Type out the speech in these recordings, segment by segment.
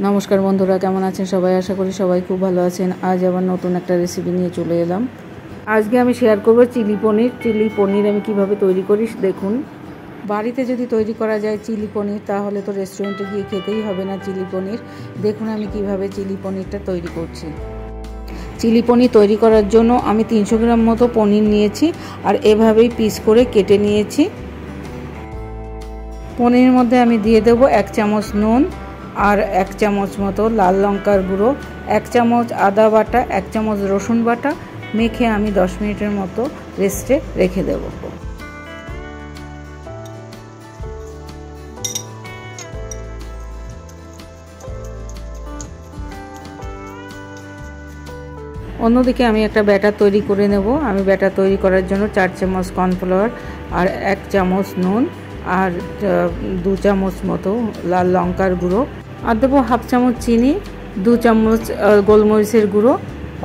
নমস্কার বন্ধুরা, কেমন আছেন সবাই? আশা করি সবাই খুব ভালো আছেন। আজ আবার নতুন একটা রেসিপি নিয়ে চলে এলাম। আজকে আমি শেয়ার করব চিলি পনির আমি কিভাবে তৈরি করি। দেখুন, বাড়িতে যদি তৈরি করা যায় চিলি পনির, তাহলে তো রেস্টুরেন্টে গিয়ে খেতেই হবে না চিলি পনির। দেখুন আমি কিভাবে চিলি পনিরটা তৈরি করছি। চিলি পনির তৈরি করার জন্য আমি 300 গ্রাম মতো পনির নিয়েছি আর এভাবেই পিস করে কেটে নিয়েছি। পনিরের মধ্যে আমি দিয়ে দেবো 1 চামচ নুন আর 1 চামচ মতো লাল লঙ্কার গুঁড়ো, 1 চামচ আদা বাটা, 1 চামচ রসুন বাটা মেখে আমি 10 মিনিটের মতো রেস্টে রেখে দেব। অন্যদিকে আমি একটা ব্যাটার তৈরি করে নেব। আমি ব্যাটার তৈরি করার জন্য 4 চামচ কর্নফ্লাওয়ার আর 1 চামচ নুন আর 2 চামচ মতো লাল লঙ্কার গুঁড়ো আর দেবো 1/2 চামচ চিনি, 2 চামচ গোলমরিচের গুঁড়ো।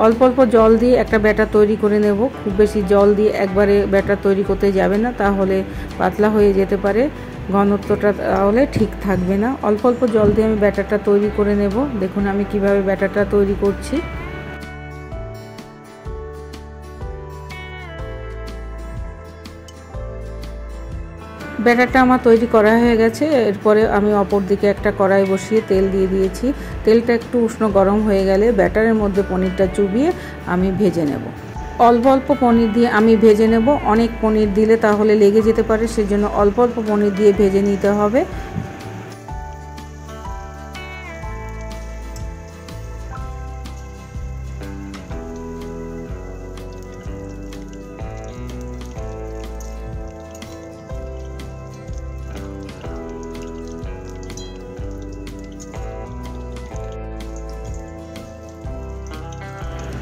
অল্প অল্প জল দিয়ে একটা ব্যাটার তৈরি করে নেব। খুব বেশি জল দিয়ে একবারে ব্যাটার তৈরি করতে যাবে না, তাহলে পাতলা হয়ে যেতে পারে, ঘনত্বটা তাহলে ঠিক থাকবে না। অল্প অল্প জল দিয়ে আমি ব্যাটারটা তৈরি করে নেব। দেখুন আমি কিভাবে ব্যাটারটা তৈরি করছি। ব্যাটারটা আমার তৈরি করা হয়ে গেছে। এরপরে আমি অপর দিকে একটা কড়াই বসিয়ে তেল দিয়ে দিয়েছি। তেলটা একটু উষ্ণ গরম হয়ে গেলে ব্যাটারের মধ্যে পনিরটা চুবিয়ে আমি ভেজে নেব। অল্প অল্প পনির দিয়ে আমি ভেজে নেব। অনেক পনির দিলে তাহলে লেগে যেতে পারে, সেজন্য অল্প অল্প পনির দিয়ে ভেজে নিতে হবে।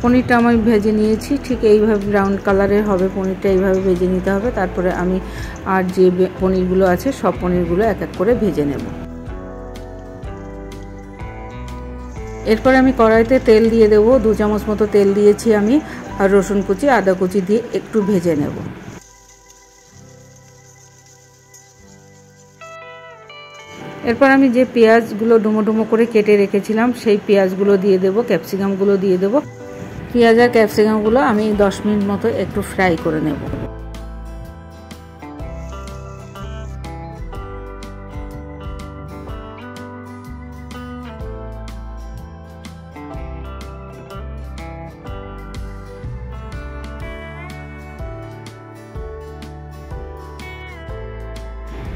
পনিরটা আমি ভেজে নিয়েছি, ঠিক এইভাবে ব্রাউন কালারের হবে পনিরটা, এইভাবে ভেজে নিতে হবে। তারপরে আমি আর যে পনিরগুলো আছে সব পনিরগুলো এক এক করে ভেজে নেব। এরপরে আমি কড়াইতে তেল দিয়ে দেবো। 2 চামচ মতো তেল দিয়েছি আমি, আর রসুন কুচি আদা কুচি দিয়ে একটু ভেজে নেব। এরপর আমি যে পেঁয়াজগুলো ডুমো ডুমো করে কেটে রেখেছিলাম সেই পেঁয়াজগুলো দিয়ে দেবো, ক্যাপসিকামগুলো দিয়ে দেবো। পেঁয়াজ আর ক্যাপসিকামগুলো আমি 10 মিনিট মতো একটু ফ্রাই করে নেব।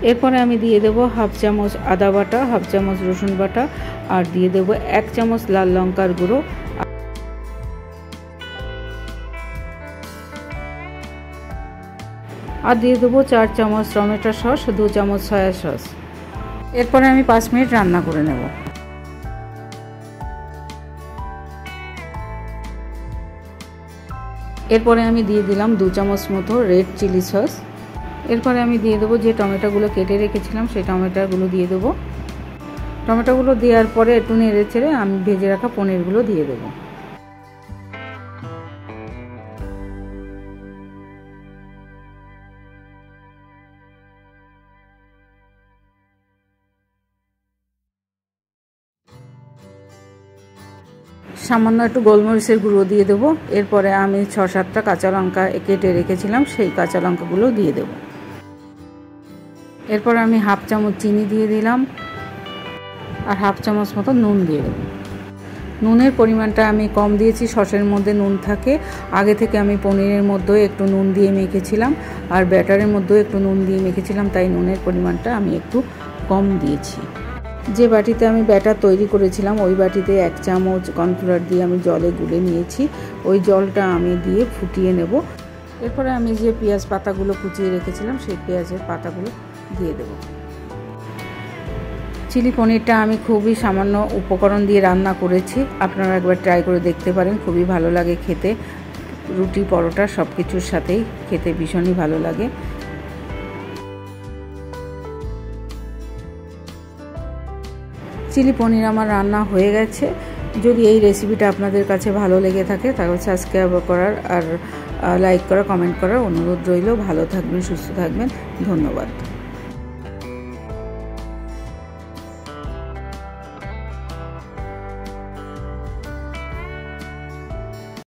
এরপরে আমি দিয়ে দেবো 1/2 চামচ আদা বাটা, 1/2 চামচ রসুন বাটা আর দিয়ে দেবো 1 চামচ লাল লঙ্কার গুঁড়ো আর দিয়ে দেবো 4 চামচ টমেটো সস, 2 চামচ সয়া সস। এরপরে আমি 5 মিনিট রান্না করে নেব। এরপরে আমি দিয়ে দিলাম 2 চামচ মতো রেড চিলি সস। এরপরে আমি দিয়ে দেবো যে টমেটোগুলো কেটে রেখেছিলাম সেই টমেটোগুলো দিয়ে দেবো। টমেটোগুলো দেওয়ার পরে একটু নেড়ে ছেড়ে আমি ভেজে রাখা পনিরগুলো দিয়ে দেবো। সামান্য একটু গোলমরিচের গুঁড়ো দিয়ে দেবো। এরপরে আমি 6-7টা কাঁচা লঙ্কা কেটে রেখেছিলাম সেই কাঁচা লঙ্কাগুলো দিয়ে দেবো। এরপর আমি 1/2 চামচ চিনি দিয়ে দিলাম আর 1/2 চামচ মতো নুন দিয়ে দেবো। নুনের পরিমাণটা আমি কম দিয়েছি, সসের মধ্যে নুন থাকে। আগে থেকে আমি পনিরের মধ্যেও একটু নুন দিয়ে মেখেছিলাম আর ব্যাটারের মধ্যেও একটু নুন দিয়ে মেখেছিলাম, তাই নুনের পরিমাণটা আমি একটু কম দিয়েছি। যে বাটিতে আমি ব্যাটার তৈরি করেছিলাম ওই বাটিতে 1 চামচ কর্নফ্লাওয়ার দিয়ে আমি জলে গুলে নিয়েছি। ওই জলটা আমি দিয়ে ফুটিয়ে নেব। এরপরে আমি যে পেঁয়াজ পাতাগুলো কুচিয়ে রেখেছিলাম সেই পেঁয়াজের পাতাগুলো দিয়ে দেব। চিলি পনিরটা আমি খুবই সামান্য উপকরণ দিয়ে রান্না করেছি। আপনারা একবার ট্রাই করে দেখতে পারেন, খুবই ভালো লাগে খেতে। রুটি পরোটা সব কিছুর সাথেই খেতে ভীষণই ভালো লাগে। চিলি পনির আমার রান্না হয়ে গেছে। যদি এই রেসিপিটা আপনাদের কাছে ভালো লেগে থাকে তাহলে সাবস্ক্রাইব করার আর লাইক করা, কমেন্ট করার অনুরোধ রইল। ভালো থাকবেন, সুস্থ থাকবেন। ধন্যবাদ।